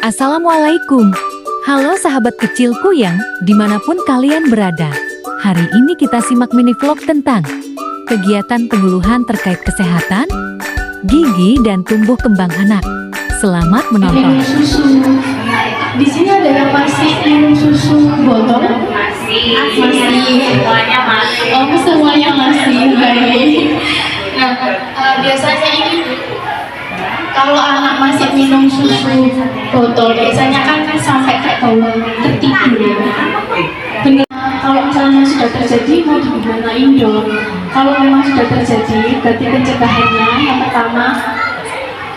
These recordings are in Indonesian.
Assalamualaikum. Halo sahabat kecilku yang dimanapun kalian berada. Hari ini kita simak mini vlog tentang kegiatan penyuluhan terkait kesehatan, gigi, dan tumbuh kembang anak. Selamat menonton. Susu. Di sini ada yang masih minum susu botol? Masih. Semuanya masih. Oh, semuanya masih. Baik. Nah, biasanya ini kalau anak masih minum susu botol, biasanya kan sampai ke bawah tertidur. Benar. Kalau misalnya sudah terjadi, mau digimanain dong? Kalau memang sudah terjadi, berarti pencegahannya yang pertama,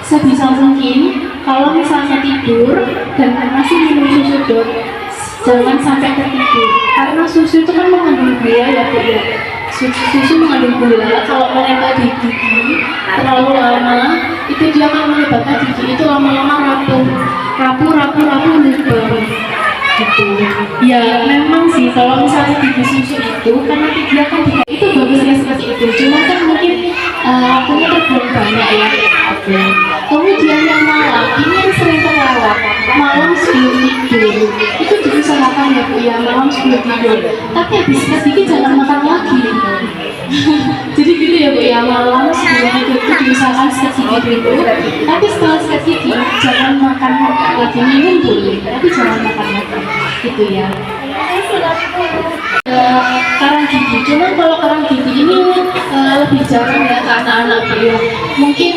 sebisa mungkin kalau misalnya tidur dan masih minum susu dok, jangan sampai tertidur, karena susu itu kan mengandung gula ya bu ya. Susu mengandung gula, kalau menempel di gigi terlalu lama, itu dia akan menyebabkan gigi itu lama-lama rapuh lubang gitu. Ya memang sih kalau misalnya gigi susu itu kan nanti dia kan itu bagusnya seperti itu, cuma kan mungkin waktunya terbuang banyak ya. Kemudian yang malam ini yang sering terlewat, malam sebelum tidur itu diusahakan ya bu ya, malam sebelum tidur. Tapi habis sikat gigi jangan makan lagi. Jadi gitu ya bu ya, malam sebelum tidur itu diusahakan sikat gigi dulu. Tapi setelah sikat gigi jangan makan lagi, minum boleh, tapi jangan makan lagi. Gitu ya. Karang gigi, cuman kalau karang gigi ini lebih jarang ya ke anak-anak ya. Mungkin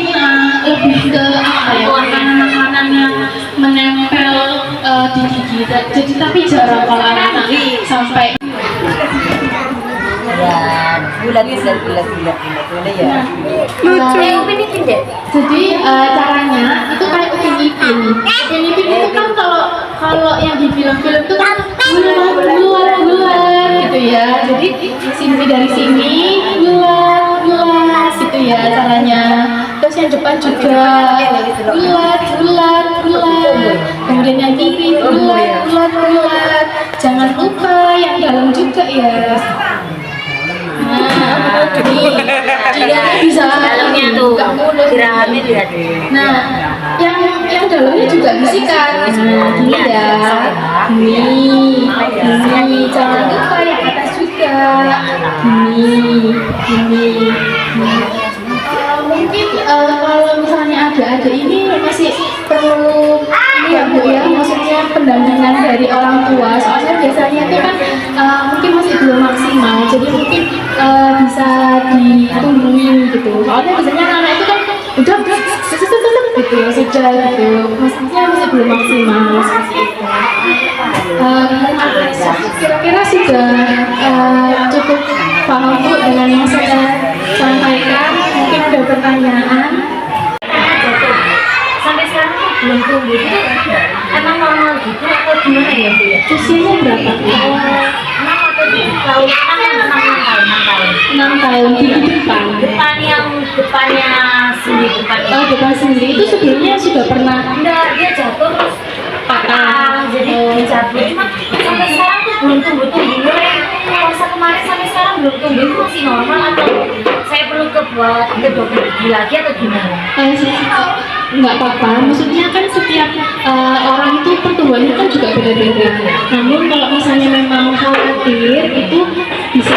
lebih ke apa ya, makanan-makanan yang menempel di gigi. Jadi tapi jarang kalau anak-anak sampai ya bulat ya. Jadi caranya itu kayak upin ipin itu kan kalau yang di film-film itu kan bulat gitu ya. Jadi sini dari sini bulat gitu ya caranya. Terus yang depan juga bulat. Kemudian yang kiri bulat. Jangan lupa yang dalam juga ya. Nah, ini juga bisa dalamnya tuh diramin ya. Nah, yang dalamnya juga bisikan. Gini ya, gini. Jangan lupa yang atas juga. Gini. Mungkin kalau misalnya ada ini masih perlu ini ya bu ya, maksudnya pendampingan dari orang tua. Soalnya biasanya itu kan mungkin masih belum maksimal, jadi mungkin bisa ditungguin gitu. Soalnya biasanya anak itu kan udah gitu sudah gitu, maksudnya masih belum maksimal seperti itu. Kira-kira sudah cukup paham bu dengan yang saya sampaikan? Mungkin ada pertanyaan. Sampai sekarang tuh belum tumbuh itu emang normal gitu atau gimana ya bu ya? Usianya berapa bu? 6 atau 7 tahun? 6 tahun di depan. Depannya sendiri depan. Oh depan sendiri itu sebelumnya sudah pernah? Enggak, dia jatuh terus patah, jadi dia jatuh. Cuma sampai sekarang tuh belum tumbuh. Mulai masa kemarin sampai sekarang belum tumbuh, itu masih normal atau saya perlu ke dokter gigi lagi atau gimana? Nggak apa-apa, maksudnya kan setiap orang itu pertumbuhannya kan juga beda-beda. Namun kalau misalnya memang khawatir itu bisa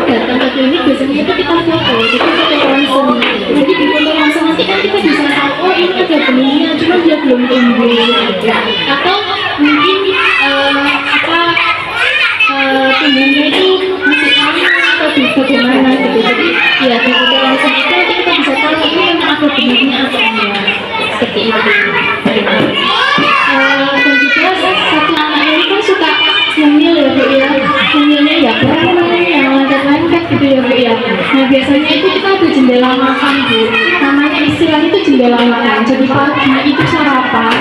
datang ke klinik, biasanya itu kita foto, jadi foto ronsen. Jadi di foto ronsen nanti kan kita bisa tahu, oh ini ada benihnya, cuma dia belum tumbuh gitu. Atau mungkin tumbuhnya itu masih lama atau bagaimana gitu. Jadi ya di foto ronsen itu nanti kita bisa tahu ini memang ada benihnya atau enggak, seperti itu. Dan juga satu anak ini kan suka nyemil ya bu ya, nyemilnya ya yang lengket-lengket gitu ya bu ya. Nah biasanya itu kita ada jendela makan bu, namanya istilah itu jendela makan. Jadi pagi itu sarapan,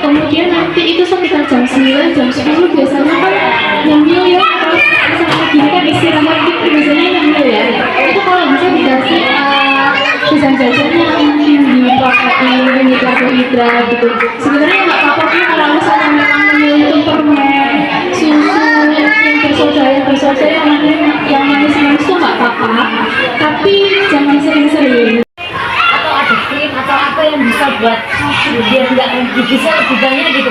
kemudian nanti itu sekitar jam 9, jam 10 biasanya kan nyemil ya. Terus misalnya gini kan istirahat gitu biasanya nyemil ya. Itu kalau bisa dikasih jajan-jajannya di protein, di karbohidrat gitu. Sebenarnya nggak apa-apa sih kalau misalnya memang nyemil itu permen, susu yang bersoda yang manis-manis itu nggak apa-apa, tapi jangan sering-sering. Atau ada krim atau apa yang bisa buat biar nggak giginya lebih banyak gitu?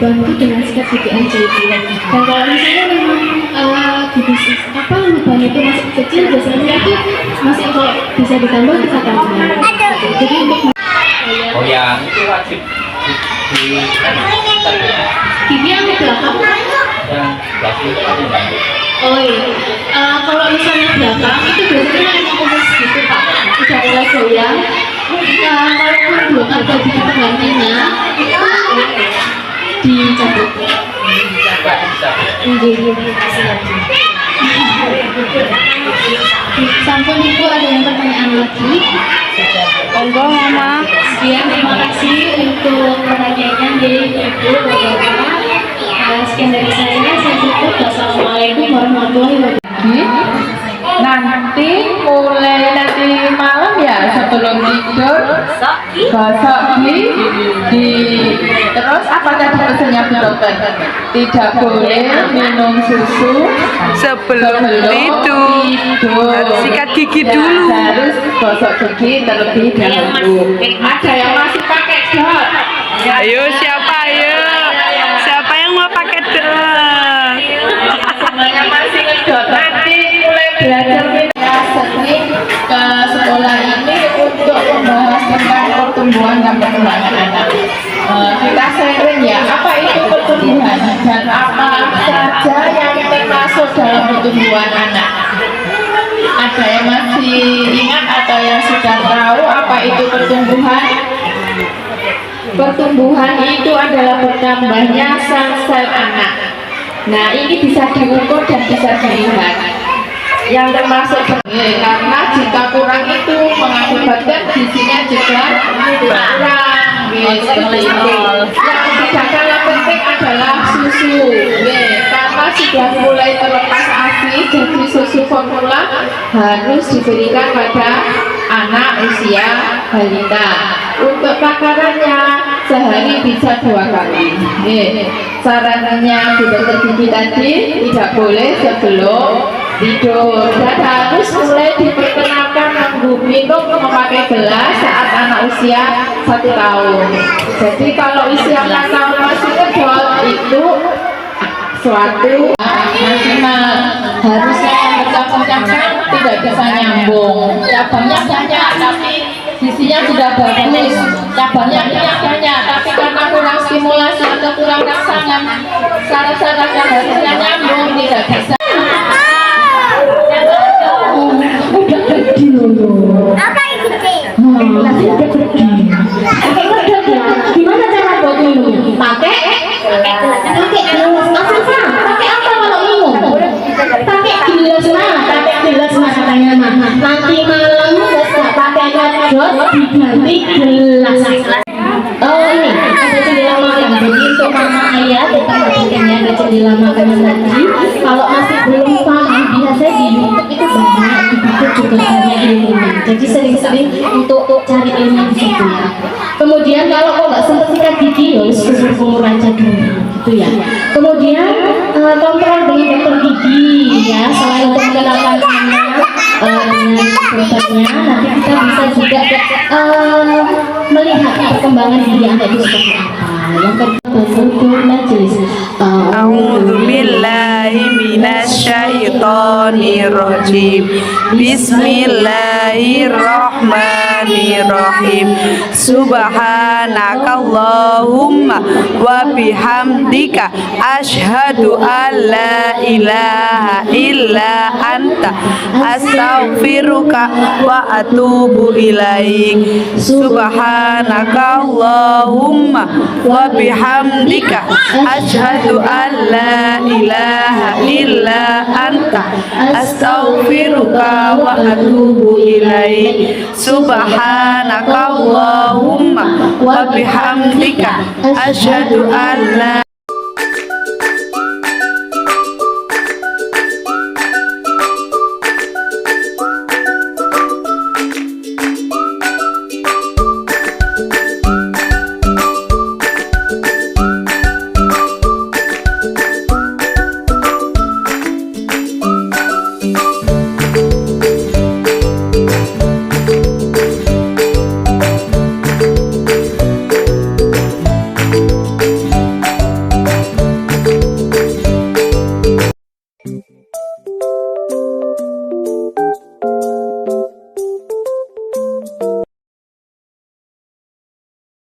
dibantu dengan sikat gigi aja itu. Dan kalau misalnya memang gigi lubang itu masih kecil, biasanya itu masih kalau bisa ditambah kita tambah. Jadi untuk Oh ya, itu wajib di gigi yang di belakang. yang belakang itu ada nggak? Oh iya, kalau misalnya belakang itu biasanya emang kumis gitu Pak, udah mulai goyang. Walaupun belum ada gigi penggantinya, itu dicabut. Sampun Ibu, ada yang pertanyaan lagi? Monggo Mama. Ya, terima kasih untuk pertanyaannya dari Ibu Bapak. Sekian dari saya tutup. Wassalamualaikum warahmatullahi wabarakatuh. Nanti mulai nanti malam ya sebelum tidur gosok gigi. Terus apa tadi pesannya Bu Dokter? Tidak boleh minum susu Sebelum tidur harus sikat gigi dulu. Harus gosok gigi terlebih dahulu. Ada yang masih pakai dot? Ayo siapa ayo? Siapa yang mau pakai dot? Semuanya masih ngedot. Nanti mulai belajar ya sering ke sekolah ini untuk membahas tentang pertumbuhan dan perkembangan anak. Kita sharing ya, apa itu pertumbuhan dan apa saja yang termasuk dalam pertumbuhan anak. Ada yang masih ingat atau yang sudah tahu apa itu pertumbuhan? Pertumbuhan itu adalah bertambahnya sel-sel anak. Nah, ini bisa diukur dan bisa dilihat. Yang termasuk karena jika kurang itu mengakibatkan gizinya juga kurang. Seperti itu. Yang tidak kalah penting adalah susu. Karena sudah mulai terlepas ASI, jadi susu formula harus diberikan pada anak usia balita. Untuk takarannya sehari bisa 2 kali. Sarannya Bu Dokter Gigi tadi tidak boleh sebelum tidur dan harus mulai diperkenalkan minum memakai gelas saat anak usia 1 tahun. Jadi kalau usia 4 tahun masih ngedot itu suatu maksimal. Harusnya yang bercabang-cabang tidak bisa nyambung. Cabangnya banyak tapi gizinya sudah bagus. Cabangnya banyak tapi karena kurang stimulasi atau kurang rangsangan, saraf-saraf yang harusnya nyambung tidak bisa. Udah pergi loh. Apa itu sih? Udah pergi. Gimana cara buat minum? Pakai gelas. Pakai apa kalau minum? Pakai gelas mah katanya mah. Nanti malam nggak pakai ngedot diganti gelas. Oh ini ada jendela makan. Jadi untuk mama ayah tetap pastikannya ada jendela makan tadi. Kalau masih belum paham, biasanya di YouTube itu banyak, di YouTube juga banyak ilmunya. Jadi sering-sering untuk cari ilmu di situ ya. Kemudian kalau kok nggak sempat sikat gigi, ya harus kumur aja dulu, gitu ya. Kemudian kontrol dengan dokter gigi ya. Selain untuk mengenalkan anak dengan berobatnya, nanti kita bisa juga melihat perkembangan gigi anak itu seperti apa. Yang kedua, majelis. A'udzu billahi minasyaitonir rajim. Bismillahirrahmanirrahim. Subhanakallahumma wa bihamdika asyhadu an la ilaha illa anta astaghfiruka wa atubu ilaik. Subhanakallahumma wa bihamdika asyhadu an la ilaha illa anta astaghfiruka wa atubu ilaik. Subhanakallahumma wa bihamdika asyhadu an la